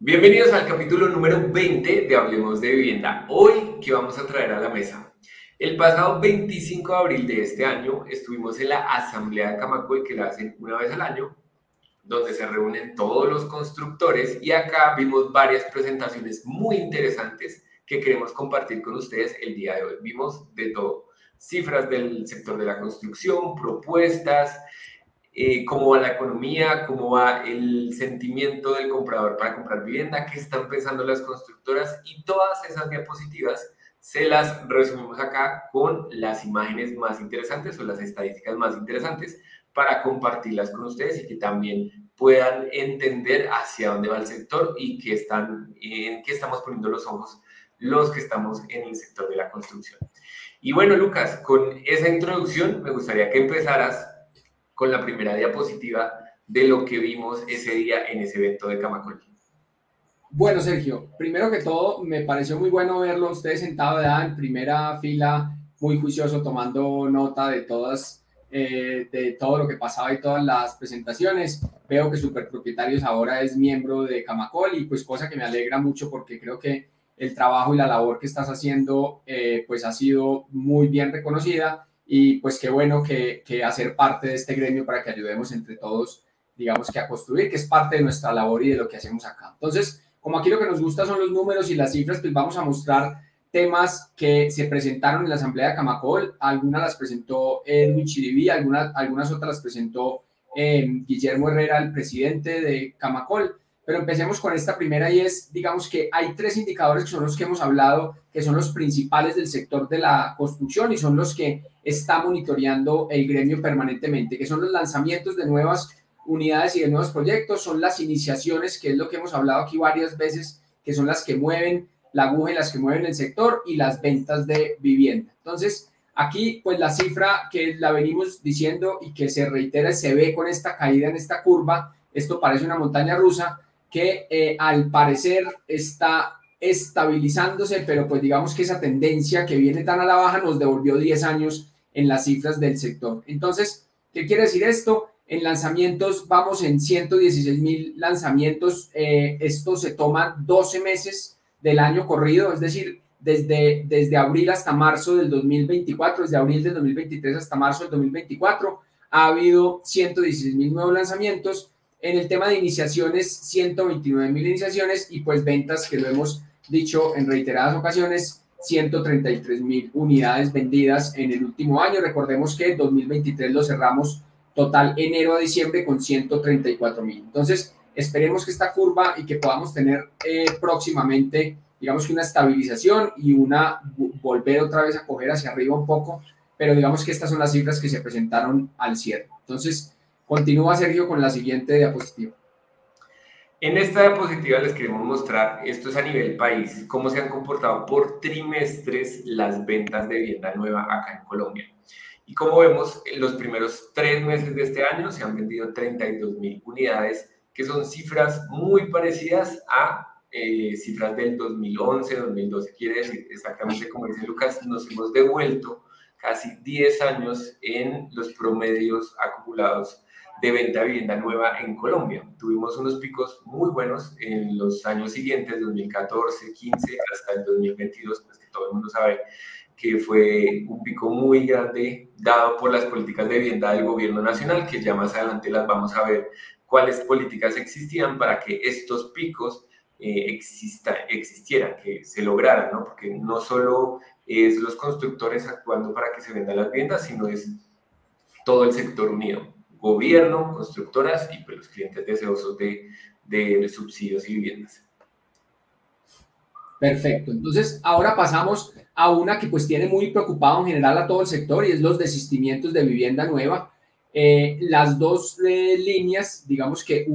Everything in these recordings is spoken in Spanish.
Bienvenidos al capítulo número 20 de Hablemos de Vivienda. Hoy, ¿qué vamos a traer a la mesa? El pasado 25 de abril de este año estuvimos en la Asamblea de Camacol, que la hacen una vez al año, donde se reúnen todos los constructores y acá vimos varias presentaciones muy interesantes que queremos compartir con ustedes el día de hoy. Vimos de todo, cifras del sector de la construcción, propuestas, cómo va la economía, cómo va el sentimiento del comprador para comprar vivienda, qué están pensando las constructoras y todas esas diapositivas se las resumimos acá con las imágenes más interesantes o las estadísticas más interesantes para compartirlas con ustedes y que también puedan entender hacia dónde va el sector y en qué estamos poniendo los ojos los que estamos en el sector de la construcción. Y bueno, Lucas, con esa introducción me gustaría que empezaras con la primera diapositiva de lo que vimos ese día en ese evento de Camacol. Bueno, Sergio, primero que todo, me pareció muy bueno verlo usted sentado ya en primera fila, muy juicioso, tomando nota de de todo lo que pasaba y todas las presentaciones. Veo que Superpropietarios ahora es miembro de Camacol y pues cosa que me alegra mucho porque creo que el trabajo y la labor que estás haciendo pues ha sido muy bien reconocida y pues qué bueno que hacer parte de este gremio para que ayudemos entre todos, digamos que a construir, que es parte de nuestra labor y de lo que hacemos acá. Entonces, como aquí lo que nos gusta son los números y las cifras, pues vamos a mostrar temas que se presentaron en la Asamblea de Camacol. Algunas las presentó Edwin Chiribi, algunas otras las presentó Guillermo Herrera, el presidente de Camacol. Pero empecemos con esta primera y es, digamos que hay tres indicadores que son los que hemos hablado, que son los principales del sector de la construcción y son los que está monitoreando el gremio permanentemente, que son los lanzamientos de nuevas unidades y de nuevos proyectos, son las iniciaciones, que es lo que hemos hablado aquí varias veces, que son las que mueven la aguja y las que mueven el sector, y las ventas de vivienda. Entonces, aquí pues la cifra que la venimos diciendo y que se reitera, se ve con esta caída en esta curva, esto parece una montaña rusa, que al parecer está estabilizándose, pero pues digamos que esa tendencia que viene tan a la baja nos devolvió 10 años en las cifras del sector. Entonces, ¿qué quiere decir esto? En lanzamientos vamos en 116.000 lanzamientos. Esto se toma 12 meses del año corrido, es decir, desde abril hasta marzo del 2024, desde abril del 2023 hasta marzo del 2024, ha habido 116.000 nuevos lanzamientos. En el tema de iniciaciones, 129.000 iniciaciones y pues ventas, que lo hemos dicho en reiteradas ocasiones, 133.000 unidades vendidas en el último año. Recordemos que 2023 lo cerramos total enero a diciembre con 134.000. Entonces, esperemos que esta curva y que podamos tener próximamente, digamos que una estabilización y volver otra vez a coger hacia arriba un poco, pero digamos que estas son las cifras que se presentaron al cierre. Entonces, continúa Sergio con la siguiente diapositiva. En esta diapositiva les queremos mostrar, esto es a nivel país, cómo se han comportado por trimestres las ventas de vivienda nueva acá en Colombia. Y como vemos, en los primeros 3 meses de este año se han vendido 32.000 unidades, que son cifras muy parecidas a cifras del 2011, 2012. Quiere decir, exactamente como dice Lucas, nos hemos devuelto casi 10 años en los promedios acumulados de venta de vivienda nueva en Colombia. Tuvimos unos picos muy buenos en los años siguientes, 2014, 15, hasta el 2022, pues que todo el mundo sabe que fue un pico muy grande dado por las políticas de vivienda del gobierno nacional, que ya más adelante las vamos a ver cuáles políticas existían para que estos picos existieran, que se lograran, ¿no? Porque no solo es los constructores actuando para que se vendan las viviendas, sino es todo el sector unido, gobierno, constructoras y pues, los clientes deseosos de subsidios y viviendas. Perfecto, entonces ahora pasamos a una que pues tiene muy preocupado en general a todo el sector y es los desistimientos de vivienda nueva. Las dos líneas, digamos que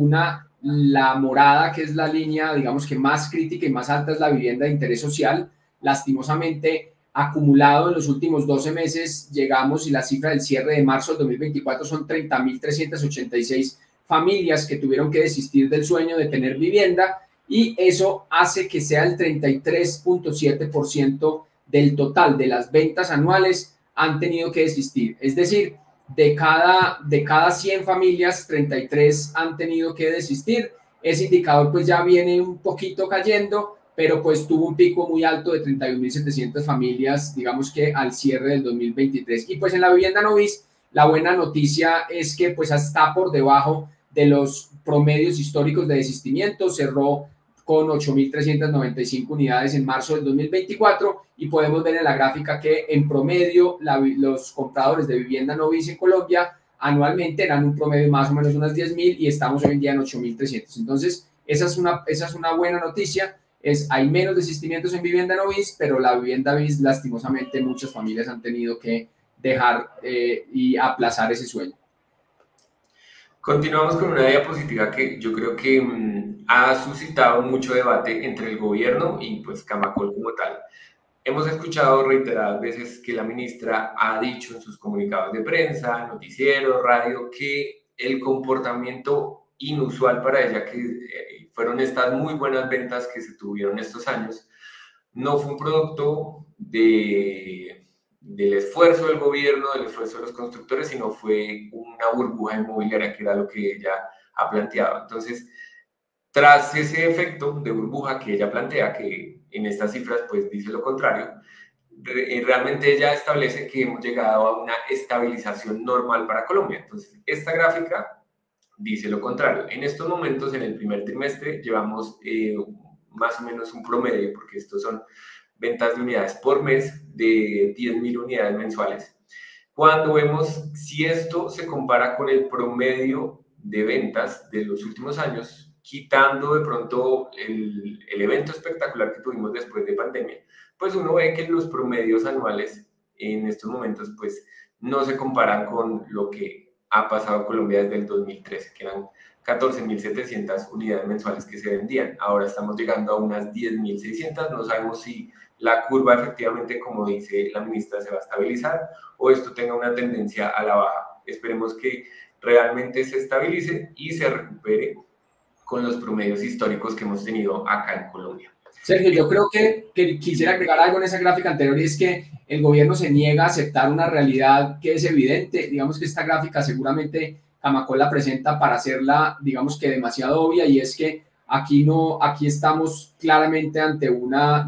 la morada, que es la línea digamos que más crítica y más alta, es la vivienda de interés social. Lastimosamente, acumulado en los últimos 12 meses llegamos, y la cifra del cierre de marzo del 2024 son 30.386 familias que tuvieron que desistir del sueño de tener vivienda, y eso hace que sea el 33.7% del total de las ventas anuales han tenido que desistir. Es decir, de cada 100 familias, 33 han tenido que desistir. ese indicador pues ya viene un poquito cayendo, pero pues tuvo un pico muy alto de 31.700 familias, digamos que al cierre del 2023. Y pues en la vivienda no bis, la buena noticia es que pues está por debajo de los promedios históricos de desistimiento, cerró con 8.395 unidades en marzo del 2024 y podemos ver en la gráfica que en promedio los compradores de vivienda no bis en Colombia anualmente eran un promedio más o menos unas 10.000 y estamos hoy en día en 8.300. Entonces, esa es una buena noticia. Hay menos desistimientos en vivienda no bis, pero la vivienda bis, lastimosamente, muchas familias han tenido que dejar y aplazar ese sueño. Continuamos con una diapositiva que yo creo que ha suscitado mucho debate entre el gobierno y pues Camacol como tal. Hemos escuchado reiteradas veces que la ministra ha dicho en sus comunicados de prensa, noticieros, radio, que el comportamiento inusual para ella, que fueron estas muy buenas ventas que se tuvieron estos años, no fue un producto del esfuerzo del gobierno, del esfuerzo de los constructores, sino fue una burbuja inmobiliaria, que era lo que ella ha planteado. Entonces, tras ese efecto de burbuja que ella plantea, que en estas cifras pues dice lo contrario, realmente ella establece que hemos llegado a una estabilización normal para Colombia. Entonces, esta gráfica dice lo contrario. En estos momentos, en el primer trimestre, llevamos más o menos un promedio, porque estos son ventas de unidades por mes de 10.000 unidades mensuales. Cuando vemos si esto se compara con el promedio de ventas de los últimos años, quitando de pronto el evento espectacular que tuvimos después de pandemia, pues uno ve que los promedios anuales en estos momentos pues no se comparan con lo que ha pasado en Colombia desde el 2013, que eran 14.700 unidades mensuales que se vendían. Ahora estamos llegando a unas 10.600. No sabemos si la curva efectivamente, como dice la ministra, se va a estabilizar o esto tenga una tendencia a la baja. Esperemos que realmente se estabilice y se recupere con los promedios históricos que hemos tenido acá en Colombia. Sergio, yo creo que quisiera agregar algo en esa gráfica anterior, y es que el gobierno se niega a aceptar una realidad que es evidente. Digamos que esta gráfica seguramente Camacol la presenta para hacerla, digamos que demasiado obvia, y es que aquí estamos claramente ante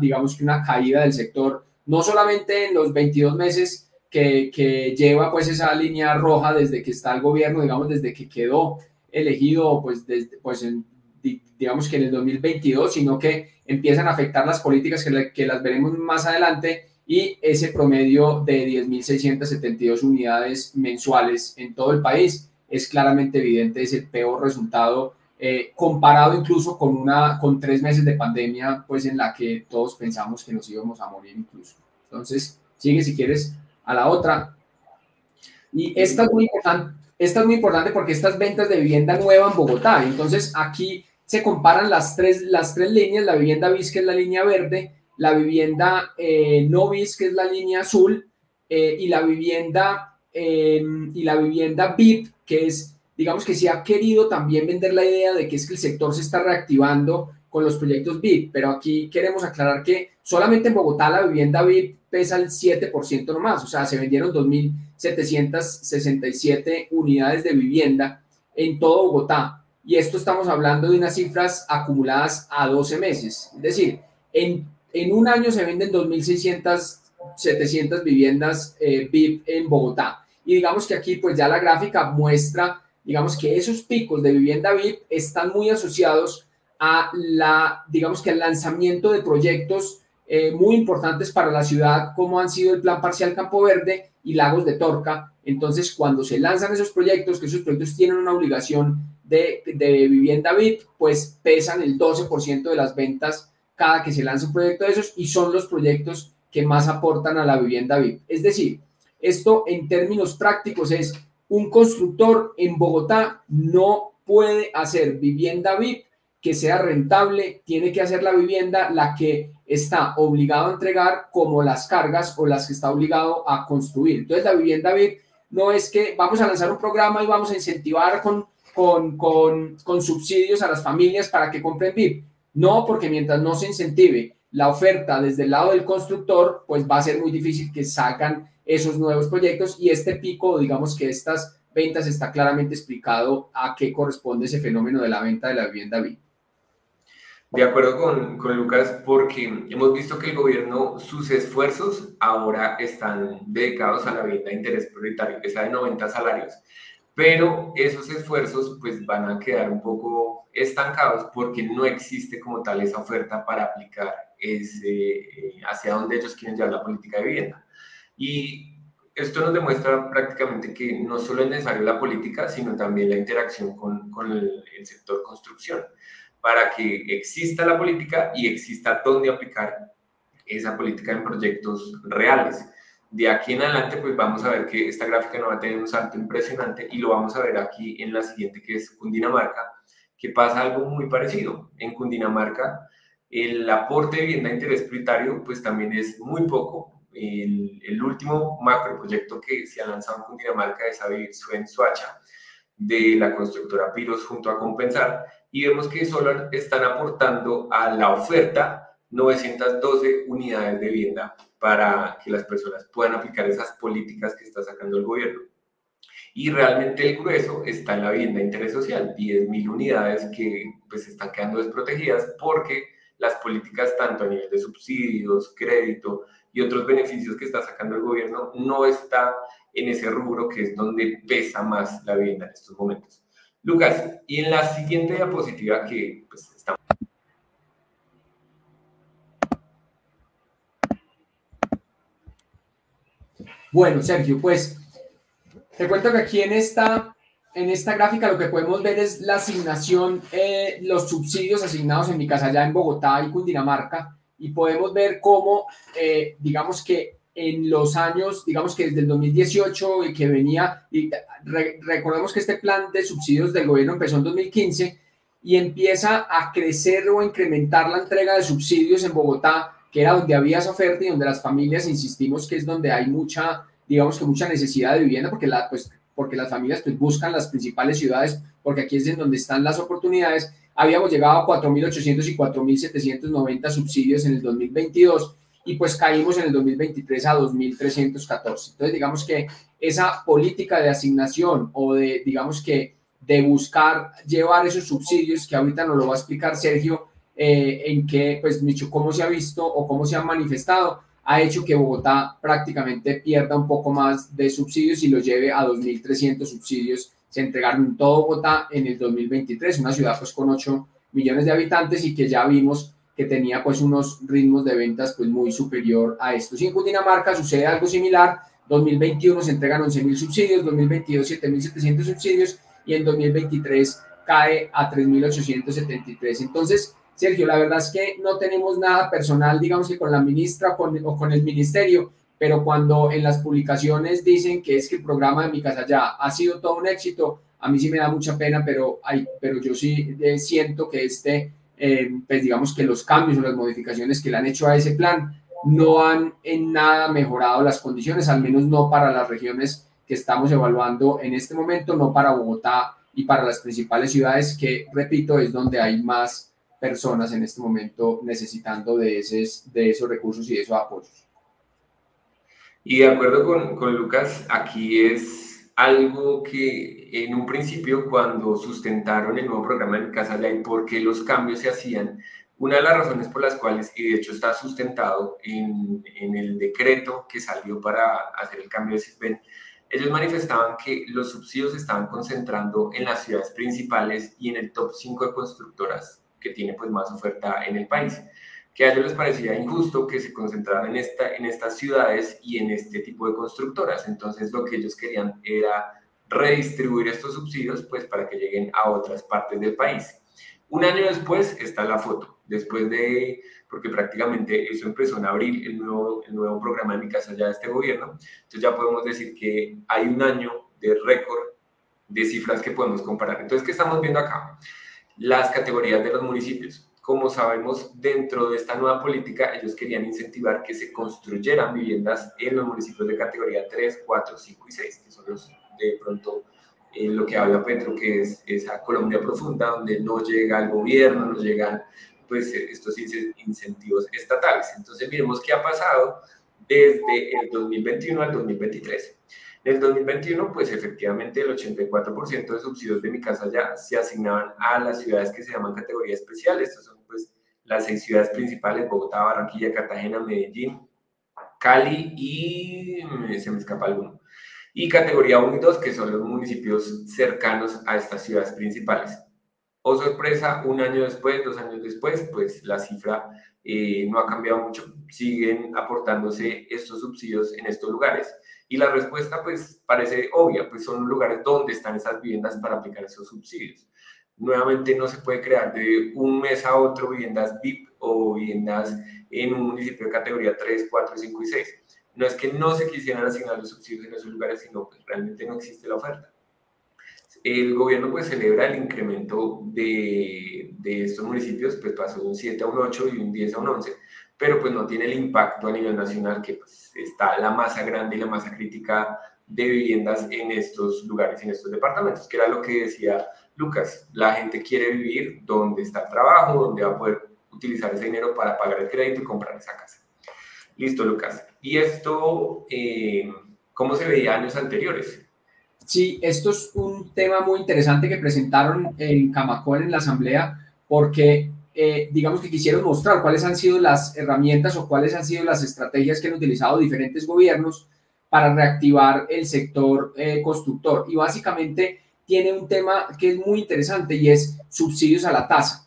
digamos que una caída del sector, no solamente en los 22 meses que lleva pues esa línea roja desde que está el gobierno, digamos desde que quedó elegido pues digamos que en el 2022, sino que empiezan a afectar las políticas que las veremos más adelante, y ese promedio de 10.672 unidades mensuales en todo el país es claramente evidente, es el peor resultado comparado incluso con 3 meses de pandemia, pues en la que todos pensamos que nos íbamos a morir incluso. Entonces, sigue si quieres a la otra. Y esta es muy importante porque estas ventas de vivienda nueva en Bogotá, entonces aquí se comparan las tres líneas, la vivienda BIS, que es la línea verde, la vivienda no BIS, que es la línea azul, y la vivienda BIP, que es, digamos que se ha querido también vender la idea de que es que el sector se está reactivando con los proyectos BIP, pero aquí queremos aclarar que solamente en Bogotá la vivienda BIP pesa el 7% nomás, o sea, se vendieron 2.767 unidades de vivienda en todo Bogotá. Y esto estamos hablando de unas cifras acumuladas a 12 meses. Es decir, en un año se venden 2.700 viviendas BIP en Bogotá. Y digamos que aquí pues ya la gráfica muestra, digamos que esos picos de vivienda BIP están muy asociados a digamos que al lanzamiento de proyectos muy importantes para la ciudad, como han sido el Plan Parcial Campo Verde y Lagos de Torca. Entonces, cuando se lanzan esos proyectos, que esos proyectos tienen una obligación de vivienda BIP, pues pesan el 12% de las ventas cada que se lanza un proyecto de esos, y son los proyectos que más aportan a la vivienda BIP. Es decir, esto en términos prácticos es: un constructor en Bogotá no puede hacer vivienda BIP que sea rentable, tiene que hacer la vivienda la que está obligado a entregar, como las cargas o las que está obligado a construir. Entonces, la vivienda BIP no es que vamos a lanzar un programa y vamos a incentivar con subsidios a las familias para que compren BIP. No, porque mientras no se incentive la oferta desde el lado del constructor, pues va a ser muy difícil que salgan esos nuevos proyectos, y este pico, digamos que estas ventas está claramente explicado a qué corresponde ese fenómeno de la venta de la vivienda BID. De acuerdo con Lucas, porque hemos visto que el gobierno, sus esfuerzos ahora están dedicados a la vivienda de interés prioritario, esa de 90 salarios, pero esos esfuerzos pues van a quedar un poco estancados porque no existe como tal esa oferta para aplicar hacia donde ellos quieren llevar la política de vivienda. Y esto nos demuestra prácticamente que no solo es necesario la política, sino también la interacción con el sector construcción, para que exista la política y exista dónde aplicar esa política en proyectos reales. De aquí en adelante, pues vamos a ver que esta gráfica no va a tener un salto impresionante y lo vamos a ver aquí en la siguiente, que es Cundinamarca, que pasa algo muy parecido. En Cundinamarca, el aporte de vivienda de interés prioritario, pues también es muy poco. El último macroproyecto que se ha lanzado en Cundinamarca es Avivir Suen Suacha, de la constructora Piros junto a Compensar, y vemos que solo están aportando a la oferta 912 unidades de vivienda para que las personas puedan aplicar esas políticas que está sacando el gobierno. Y realmente el grueso está en la vivienda de interés social, 10.000 unidades que pues están quedando desprotegidas porque las políticas tanto a nivel de subsidios, crédito y otros beneficios que está sacando el gobierno no está en ese rubro que es donde pesa más la vivienda en estos momentos. Lucas, y en la siguiente diapositiva que pues está... Bueno, Sergio, pues te cuento que aquí en esta gráfica lo que podemos ver es la asignación, los subsidios asignados en mi casa allá en Bogotá y Cundinamarca, y podemos ver cómo, digamos que en los años, digamos que desde el 2018 y que venía, recordemos que este plan de subsidios del gobierno empezó en 2015 y empieza a crecer o a incrementar la entrega de subsidios en Bogotá, que era donde había esa oferta y donde las familias, insistimos que es donde hay mucha, digamos que mucha necesidad de vivienda, porque las familias pues, buscan las principales ciudades, porque aquí es en donde están las oportunidades. Habíamos llegado a 4.800 y 4.790 subsidios en el 2022 y pues caímos en el 2023 a 2.314. Entonces, digamos que esa política de asignación o de, digamos que, de buscar llevar esos subsidios, que ahorita nos lo va a explicar Sergio, en qué, pues, cómo se ha visto o cómo se ha manifestado, ha hecho que Bogotá prácticamente pierda un poco más de subsidios y lo lleve a 2.300 subsidios. Se entregaron en todo Bogotá en el 2023, una ciudad pues con 8 millones de habitantes y que ya vimos que tenía pues unos ritmos de ventas pues muy superior a estos. Y en Cundinamarca sucede algo similar, 2021 se entregan 11.000 subsidios, 2022 7.700 subsidios y en 2023 cae a 3.873. Entonces, Sergio, la verdad es que no tenemos nada personal, digamos que con la ministra o con el ministerio, pero cuando en las publicaciones dicen que es que el programa de Mi Casa Ya ha sido todo un éxito, a mí sí me da mucha pena, pero yo sí siento que pues digamos que los cambios o las modificaciones que le han hecho a ese plan no han en nada mejorado las condiciones, al menos no para las regiones que estamos evaluando en este momento, no para Bogotá y para las principales ciudades que, repito, es donde hay más personas en este momento necesitando de esos recursos y de esos apoyos. Y de acuerdo con Lucas, aquí es algo que en un principio cuando sustentaron el nuevo programa de Mi Casa Ya y por qué los cambios se hacían, una de las razones por las cuales, y de hecho está sustentado en el decreto que salió para hacer el cambio de SISBEN, ellos manifestaban que los subsidios se estaban concentrando en las ciudades principales y en el top 5 de constructoras que tiene pues más oferta en el país, que a ellos les parecía injusto que se concentraran en estas ciudades y en este tipo de constructoras. Entonces lo que ellos querían era redistribuir estos subsidios pues para que lleguen a otras partes del país. Un año después está la foto, porque prácticamente eso empezó en abril, el nuevo programa de Mi Casa Ya de este gobierno, entonces ya podemos decir que hay un año de récord de cifras que podemos comparar. Entonces, ¿qué estamos viendo acá? Las categorías de los municipios. Como sabemos, dentro de esta nueva política, ellos querían incentivar que se construyeran viviendas en los municipios de categoría 3, 4, 5 y 6, que son los de pronto lo que habla Petro, que es esa Colombia profunda, donde no llega el gobierno, no llegan pues, estos incentivos estatales. Entonces, miremos qué ha pasado desde el 2021 al 2023. En el 2021, pues efectivamente el 84% de subsidios de Mi Casa Ya se asignaban a las ciudades que se llaman categoría especial. Estas son pues las 6 ciudades principales: Bogotá, Barranquilla, Cartagena, Medellín, Cali y se me escapa alguno. Y categoría 1 y 2, que son los municipios cercanos a estas ciudades principales. Oh sorpresa, un año después, 2 años después, pues la cifra no ha cambiado mucho. Siguen aportándose estos subsidios en estos lugares. Y la respuesta pues parece obvia, pues son lugares donde están esas viviendas para aplicar esos subsidios. Nuevamente no se puede crear de un mes a otro viviendas VIP o viviendas en un municipio de categoría 3, 4, 5 y 6. No es que no se quisieran asignar los subsidios en esos lugares, sino que realmente no existe la oferta. El gobierno pues celebra el incremento de estos municipios, pues pasó de un 7 a un 8 y un 10 a un 11, pero pues no tiene el impacto a nivel nacional, que pues está la masa grande y la masa crítica de viviendas en estos lugares, en estos departamentos, que era lo que decía Lucas. La gente quiere vivir donde está el trabajo, donde va a poder utilizar ese dinero para pagar el crédito y comprar esa casa. Listo, Lucas. ¿Y esto cómo se veía años anteriores? Sí, esto es un tema muy interesante que presentaron en Camacol en la asamblea, porque digamos que quisieron mostrar cuáles han sido las herramientas o cuáles han sido las estrategias que han utilizado diferentes gobiernos para reactivar el sector constructor. Y básicamente tiene un tema que es muy interesante y es subsidios a la tasa.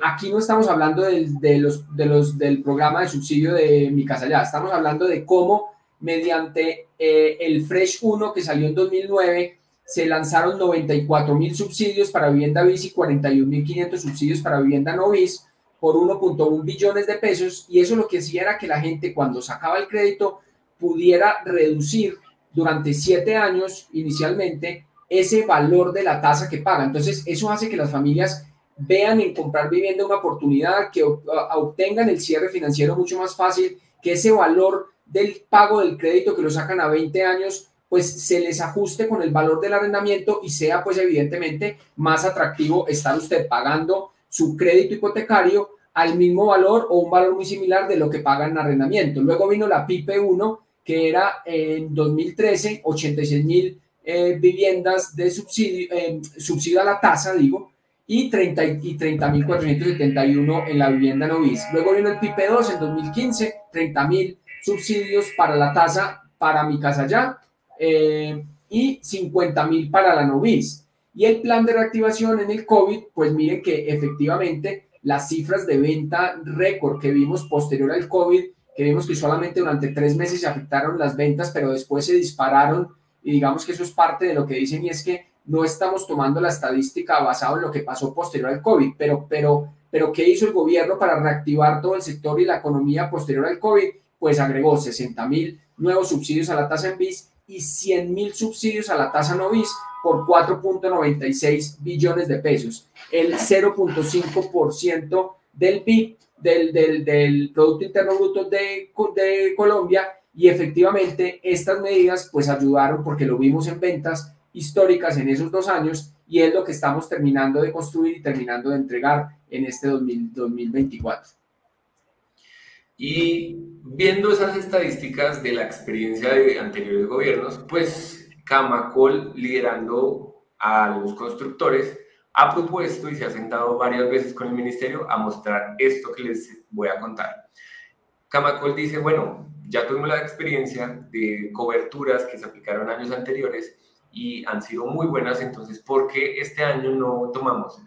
Aquí no estamos hablando del programa de subsidio de Mi Casa Ya, estamos hablando de cómo mediante el Fresh 1 que salió en 2009, se lanzaron 94.000 subsidios para vivienda bis y 41.500 subsidios para vivienda no bis por 1.1 billones de pesos, y eso lo que hacía era que la gente cuando sacaba el crédito pudiera reducir durante 7 años inicialmente ese valor de la tasa que paga. Entonces eso hace que las familias vean en comprar vivienda una oportunidad, que obtengan el cierre financiero mucho más fácil, que ese valor del pago del crédito que lo sacan a 20 años, pues se les ajuste con el valor del arrendamiento y sea pues evidentemente más atractivo estar usted pagando su crédito hipotecario al mismo valor o un valor muy similar de lo que paga en arrendamiento. Luego vino la PIPE 1, que era en 2013, 86.000 viviendas de subsidio a la tasa, digo, y 30.471 en la vivienda no bis. Luego vino el PIPE 2 en 2015, 30.000 subsidios para la tasa para Mi Casa Ya y 50.000 para la no bis. Y el plan de reactivación en el COVID, pues miren que efectivamente las cifras de venta récord que vimos posterior al COVID, que vimos que solamente durante 3 meses se afectaron las ventas, pero después se dispararon, y digamos que eso es parte de lo que dicen, y es que no estamos tomando la estadística basada en lo que pasó posterior al COVID, pero ¿qué hizo el gobierno para reactivar todo el sector y la economía posterior al COVID? Pues agregó 60.000 nuevos subsidios a la tasa en bis y 100.000 subsidios a la tasa no bis por 4.96 billones de pesos, el 0.5% del PIB, del Producto Interno Bruto de Colombia, y efectivamente estas medidas pues ayudaron porque lo vimos en ventas históricas en esos 2 años, y es lo que estamos terminando de construir y terminando de entregar en este 2024. Y viendo esas estadísticas de la experiencia de anteriores gobiernos, pues Camacol, liderando a los constructores, ha propuesto y se ha sentado varias veces con el ministerio a mostrar esto que les voy a contar. Camacol dice, bueno, ya tuvimos la experiencia de coberturas que se aplicaron años anteriores y han sido muy buenas, entonces, ¿por qué este año no tomamos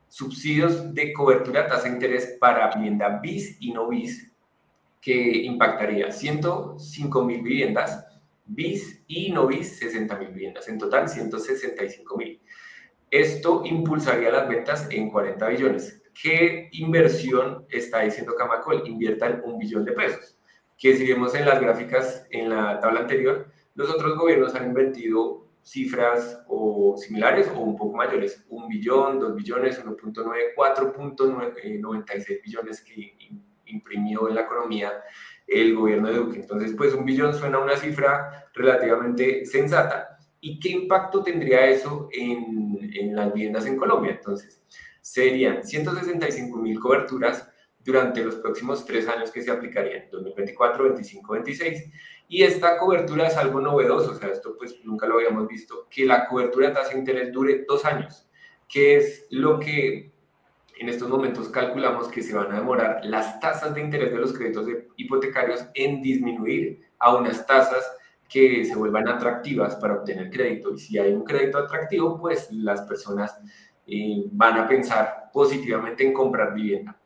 subsidios de cobertura a tasa de interés para vivienda bis y no bis, que impactaría 105.000 viviendas bis y no bis 60.000 viviendas, en total 165.000? Esto impulsaría las ventas en 40 billones. ¿Qué inversión está diciendo Camacol? Inviertan 1 billón de pesos. Que si vemos en las gráficas en la tabla anterior, los otros gobiernos han invertido cifras o similares o un poco mayores: 1 billón, 2 billones, 1.9, 4.96 billones que imprimió en la economía el gobierno de Duque. Entonces, pues 1 billón suena a una cifra relativamente sensata. ¿Y qué impacto tendría eso en las viviendas en Colombia? Entonces, serían 165.000 coberturas durante los próximos 3 años que se aplicarían, 2024, 25, 26, Y esta cobertura es algo novedoso, o sea, esto pues nunca lo habíamos visto, que la cobertura de tasa de interés dure 2 años, que es lo que en estos momentos calculamos que se van a demorar las tasas de interés de los créditos hipotecarios en disminuir a unas tasas que se vuelvan atractivas para obtener crédito. Y si hay un crédito atractivo, pues las personas van a pensar positivamente en comprar vivienda.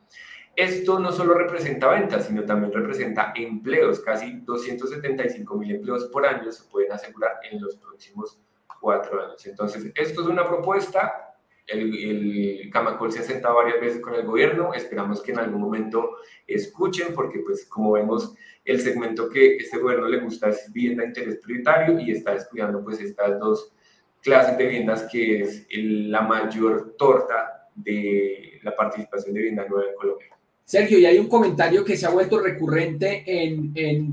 Esto no solo representa ventas, sino también representa empleos. Casi 275.000 empleos por año se pueden asegurar en los próximos 4 años. Entonces, esto es una propuesta. El Camacol se ha sentado varias veces con el gobierno. Esperamos que en algún momento escuchen, porque pues como vemos, el segmento que este gobierno le gusta es vivienda de interés prioritario y está descuidando pues estas dos clases de viviendas que es la mayor torta de la participación de vivienda nueva en Colombia. Sergio, y hay un comentario que se ha vuelto recurrente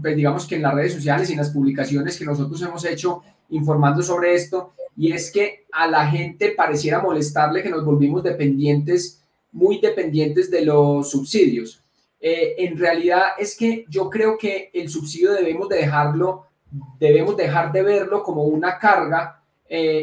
pues digamos que en las redes sociales y en las publicaciones que nosotros hemos hecho informando sobre esto, y es que a la gente pareciera molestarle que nos volvimos dependientes, muy dependientes de los subsidios. En realidad es que yo creo que el subsidio debemos dejar de verlo como una carga,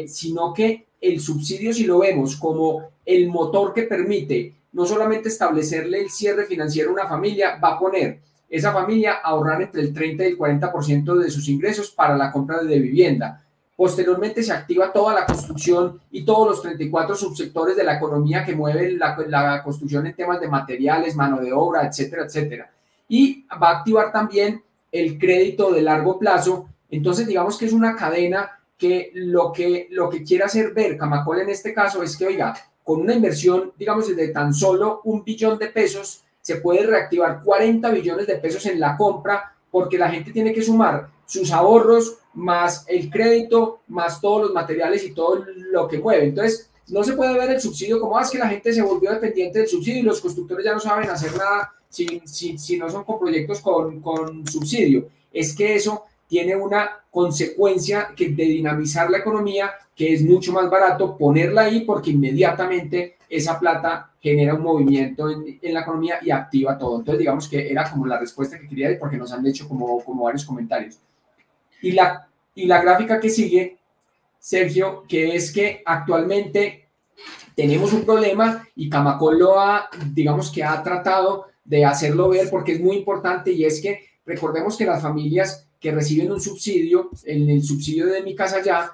sino que el subsidio, si lo vemos como el motor que permite no solamente establecerle el cierre financiero a una familia, va a poner esa familia a ahorrar entre el 30 y el 40% de sus ingresos para la compra de vivienda. Posteriormente se activa toda la construcción y todos los 34 subsectores de la economía que mueven la construcción en temas de materiales, mano de obra, etcétera, etcétera. Y va a activar también el crédito de largo plazo. Entonces, digamos que es una cadena que lo que quiere hacer ver Camacol en este caso es que, oiga, con una inversión, digamos, de tan solo 1 billón de pesos, se puede reactivar 40 billones de pesos en la compra, porque la gente tiene que sumar sus ahorros, más el crédito, más todos los materiales y todo lo que mueve. Entonces, no se puede ver el subsidio como, es que la gente se volvió dependiente del subsidio y los constructores ya no saben hacer nada si no son con proyectos con subsidio. Es que eso tiene una consecuencia de dinamizar la economía, que es mucho más barato ponerla ahí porque inmediatamente esa plata genera un movimiento en la economía y activa todo. Entonces, digamos que era como la respuesta que quería dar porque nos han hecho como varios comentarios. Y la gráfica que sigue, Sergio, que es que actualmente tenemos un problema y Camacol digamos que ha tratado de hacerlo ver porque es muy importante, y es que recordemos que las familias que reciben un subsidio, en el subsidio de Mi Casa Ya,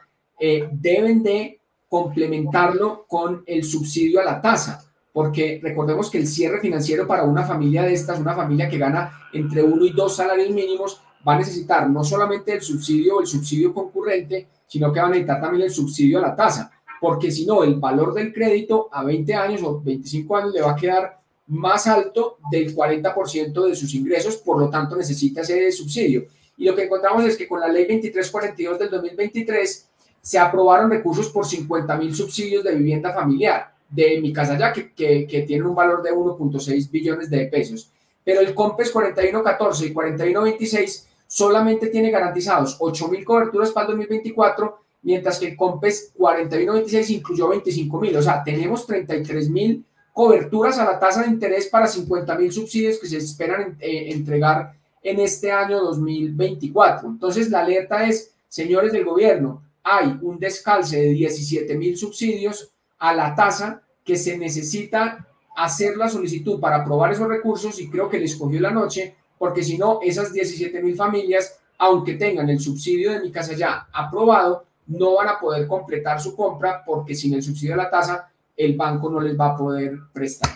deben de complementarlo con el subsidio a la tasa, porque recordemos que el cierre financiero para una familia de estas, una familia que gana entre 1 y 2 salarios mínimos, va a necesitar no solamente el subsidio concurrente, sino que va a necesitar también el subsidio a la tasa, porque si no, el valor del crédito a 20 años o 25 años le va a quedar más alto del 40% de sus ingresos, por lo tanto necesita ese subsidio. Y lo que encontramos es que con la ley 2342 del 2023 se aprobaron recursos por 50.000 subsidios de vivienda familiar de Mi Casa Ya, que tienen un valor de 1.6 billones de pesos. Pero el COMPES 4114 y 4126 solamente tiene garantizados 8.000 coberturas para el 2024, mientras que el COMPES 4126 incluyó 25.000. O sea, tenemos 33.000 coberturas a la tasa de interés para 50.000 subsidios que se esperan entregar en este año 2024. Entonces, la alerta es, señores del gobierno, hay un descalce de 17.000 subsidios a la tasa que se necesita hacer la solicitud para aprobar esos recursos, y creo que les cogió la noche, porque si no, esas 17.000 familias, aunque tengan el subsidio de Mi Casa Ya aprobado, no van a poder completar su compra, porque sin el subsidio de la tasa, el banco no les va a poder prestar.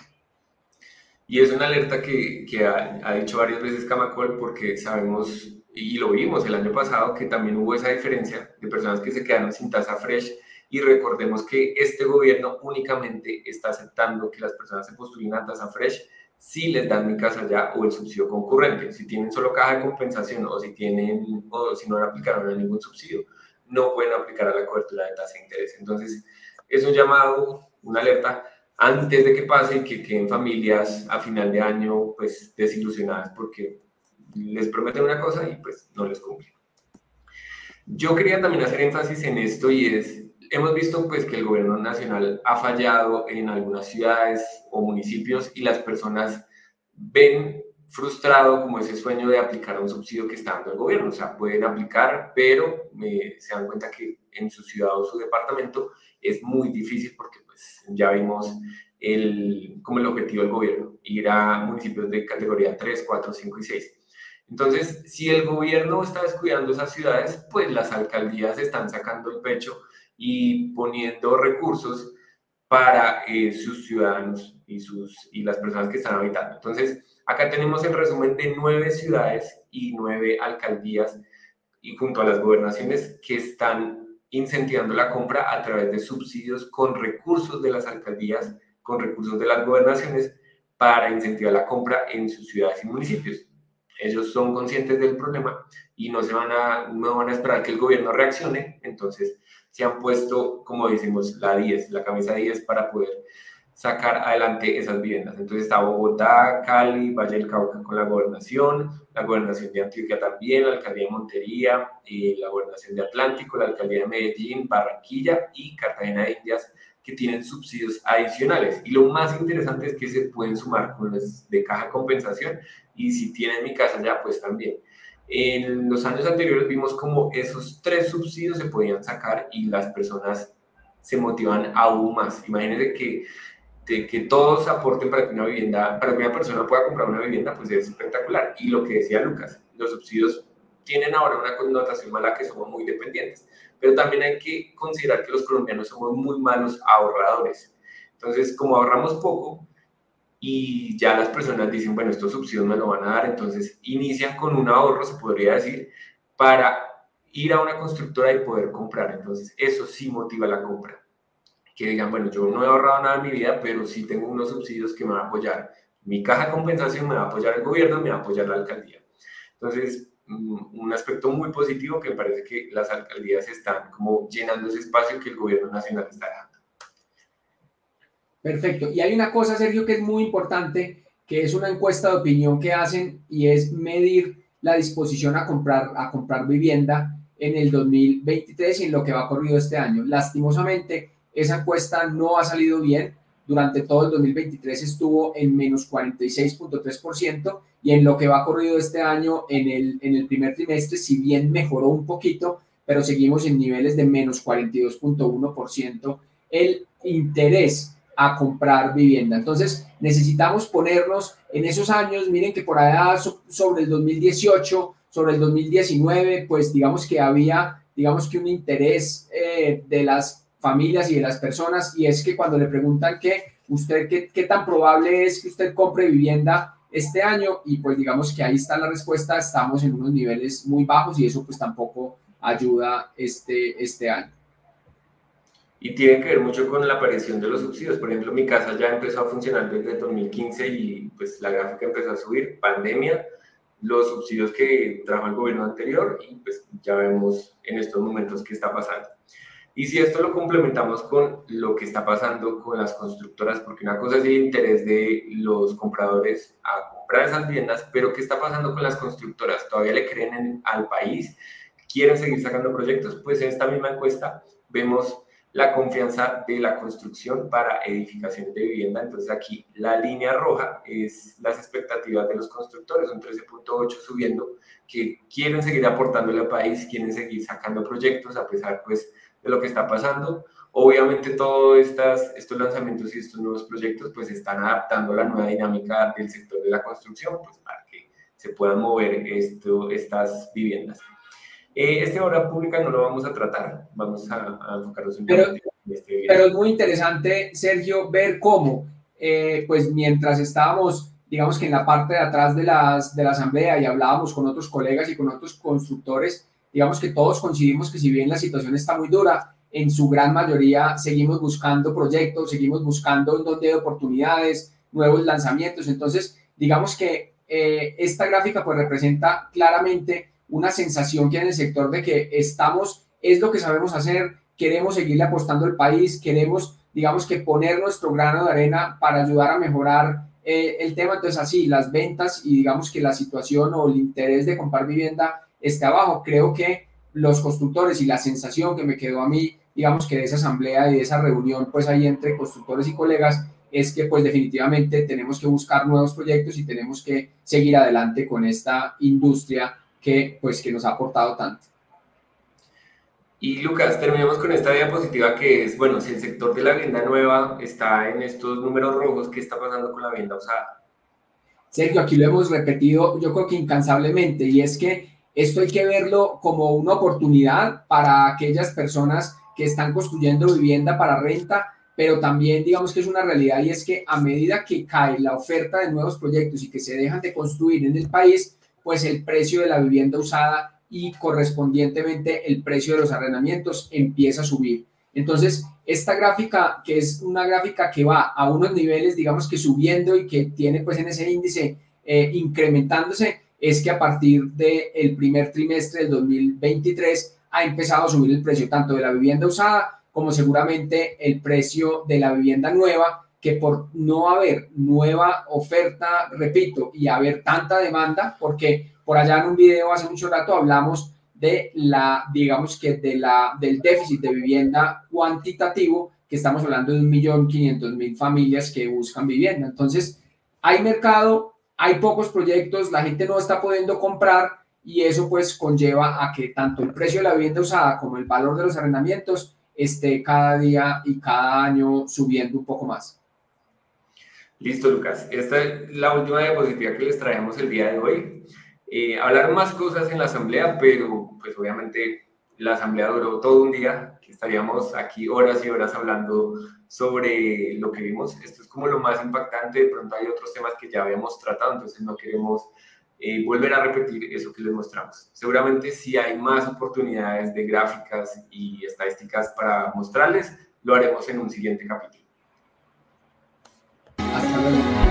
Y es una alerta que ha dicho varias veces Camacol, porque sabemos, y lo vimos el año pasado, que también hubo esa diferencia de personas que se quedaron sin tasa fresh, y recordemos que este gobierno únicamente está aceptando que las personas se postúlen a tasa fresh si les dan Mi Casa Ya o el subsidio concurrente. Si tienen solo caja de compensación o si no aplicaron a ningún subsidio, no pueden aplicar a la cobertura de tasa de interés. Entonces, es un llamado, una alerta antes de que pase y que queden familias a final de año pues desilusionadas porque les prometen una cosa y pues no les cumplen. Yo quería también hacer énfasis en esto, y hemos visto pues que el gobierno nacional ha fallado en algunas ciudades o municipios y las personas ven frustrado como ese sueño de aplicar un subsidio que está dando el gobierno. O sea, pueden aplicar, pero se dan cuenta que en su ciudad o su departamento es muy difícil porque pues ya vimos como el objetivo del gobierno, ir a municipios de categoría 3, 4, 5 y 6. Entonces, si el gobierno está descuidando esas ciudades, pues las alcaldías están sacando el pecho y poniendo recursos para sus ciudadanos y las personas que están habitando. Entonces, acá tenemos el resumen de 9 ciudades y 9 alcaldías y junto a las gobernaciones que están incentivando la compra a través de subsidios con recursos de las alcaldías, con recursos de las gobernaciones para incentivar la compra en sus ciudades y municipios. Ellos son conscientes del problema y no van a esperar que el gobierno reaccione, entonces se han puesto, como decimos, la camisa 10 para poder sacar adelante esas viviendas. Entonces está Bogotá, Cali, Valle del Cauca con la gobernación de Antioquia también, la alcaldía de Montería, la gobernación de Atlántico, la alcaldía de Medellín, Barranquilla y Cartagena de Indias, que tienen subsidios adicionales. Y lo más interesante es que se pueden sumar con los de caja de compensación y si tienen mi casa ya, pues también. En los años anteriores vimos como esos 3 subsidios se podían sacar y las personas se motivan aún más. Imagínense que todos aporten para que una persona pueda comprar una vivienda, pues es espectacular. Y lo que decía Lucas, los subsidios tienen ahora una connotación mala que somos muy dependientes, pero también hay que considerar que los colombianos somos muy malos ahorradores. Entonces, como ahorramos poco y ya las personas dicen, bueno, estos subsidios me lo van a dar, entonces inician con un ahorro, se podría decir, para ir a una constructora y poder comprar. Entonces, eso sí motiva la compra. Que digan, bueno, yo no he ahorrado nada en mi vida, pero sí tengo unos subsidios que me van a apoyar. Mi caja de compensación me va a apoyar el gobierno, me va a apoyar la alcaldía. Entonces, un aspecto muy positivo que me parece que las alcaldías están como llenando ese espacio que el gobierno nacional está dejando. Perfecto. Y hay una cosa, Sergio, que es muy importante, que es una encuesta de opinión que hacen y es medir la disposición a comprar vivienda en el 2023 y en lo que va corrido este año. Lastimosamente, esa encuesta no ha salido bien. Durante todo el 2023 estuvo en menos 46.3% y en lo que va corrido este año, en el primer trimestre, si bien mejoró un poquito, pero seguimos en niveles de menos 42.1% el interés a comprar vivienda. Entonces, necesitamos ponernos en esos años. Miren que por allá sobre el 2018, sobre el 2019, pues digamos que había, digamos que un interés de las familias y de las personas, y es que cuando le preguntan qué tan probable es que usted compre vivienda este año, y pues digamos que ahí está la respuesta, estamos en unos niveles muy bajos y eso pues tampoco ayuda este año. Y tiene que ver mucho con la aparición de los subsidios. Por ejemplo, mi casa ya empezó a funcionar desde el 2015 y pues la gráfica empezó a subir, pandemia, los subsidios que trajo el gobierno anterior y pues ya vemos en estos momentos qué está pasando. Y si esto lo complementamos con lo que está pasando con las constructoras, porque una cosa es el interés de los compradores a comprar esas viviendas, pero ¿qué está pasando con las constructoras? ¿Todavía le creen al país? ¿Quieren seguir sacando proyectos? Pues en esta misma encuesta vemos la confianza de la construcción para edificaciones de vivienda. Entonces aquí la línea roja es las expectativas de los constructores, un 13.8 subiendo, que quieren seguir aportándole al país, quieren seguir sacando proyectos a pesar pues de lo que está pasando. Obviamente todos estos lanzamientos y estos nuevos proyectos pues están adaptando la nueva dinámica del sector de la construcción pues para que se puedan mover estas viviendas. Este obra pública no lo vamos a tratar, vamos a enfocarnos en este video. Pero es muy interesante, Sergio, ver cómo, pues mientras estábamos, digamos que en la parte de atrás de la asamblea y hablábamos con otros colegas y con otros constructores, digamos que todos coincidimos que si bien la situación está muy dura, en su gran mayoría seguimos buscando proyectos, seguimos buscando donde hay oportunidades, nuevos lanzamientos. Entonces, digamos que esta gráfica pues representa claramente una sensación que hay en el sector de que es lo que sabemos hacer, queremos seguirle apostando al país, queremos, digamos que poner nuestro grano de arena para ayudar a mejorar el tema. Entonces así, las ventas y digamos que la situación o el interés de comprar vivienda esté abajo. Creo que los constructores y la sensación que me quedó a mí, digamos que de esa asamblea y de esa reunión pues ahí entre constructores y colegas, es que pues definitivamente tenemos que buscar nuevos proyectos y tenemos que seguir adelante con esta industria que pues que nos ha aportado tanto. Y Lucas, terminemos con esta diapositiva que es, bueno, si el sector de la vivienda nueva está en estos números rojos, ¿qué está pasando con la vivienda usada? Sergio, aquí lo hemos repetido, yo creo que incansablemente, y es que esto hay que verlo como una oportunidad para aquellas personas que están construyendo vivienda para renta, pero también digamos que es una realidad y es que a medida que cae la oferta de nuevos proyectos y que se dejan de construir en el país, pues el precio de la vivienda usada y correspondientemente el precio de los arrendamientos empieza a subir. Entonces, esta gráfica, que es una gráfica que va a unos niveles, digamos que subiendo y que tiene pues en ese índice incrementándose, es que a partir del primer trimestre del 2023 ha empezado a subir el precio tanto de la vivienda usada como seguramente el precio de la vivienda nueva, que por no haber nueva oferta, repito, y haber tanta demanda, porque por allá en un video hace mucho rato hablamos de digamos que del déficit de vivienda cuantitativo, que estamos hablando de 1.500.000 familias que buscan vivienda. Entonces, hay mercado, hay pocos proyectos, la gente no está pudiendo comprar y eso pues conlleva a que tanto el precio de la vivienda usada como el valor de los arrendamientos esté cada día y cada año subiendo un poco más. Listo, Lucas. Esta es la última diapositiva que les traemos el día de hoy. Hablaron más cosas en la asamblea, pero pues obviamente la asamblea duró todo un día, que estaríamos aquí horas y horas hablando sobre lo que vimos. Esto es como lo más impactante, de pronto hay otros temas que ya habíamos tratado, entonces no queremos volver a repetir eso que les mostramos. Seguramente si hay más oportunidades de gráficas y estadísticas para mostrarles, lo haremos en un siguiente capítulo. Hasta luego.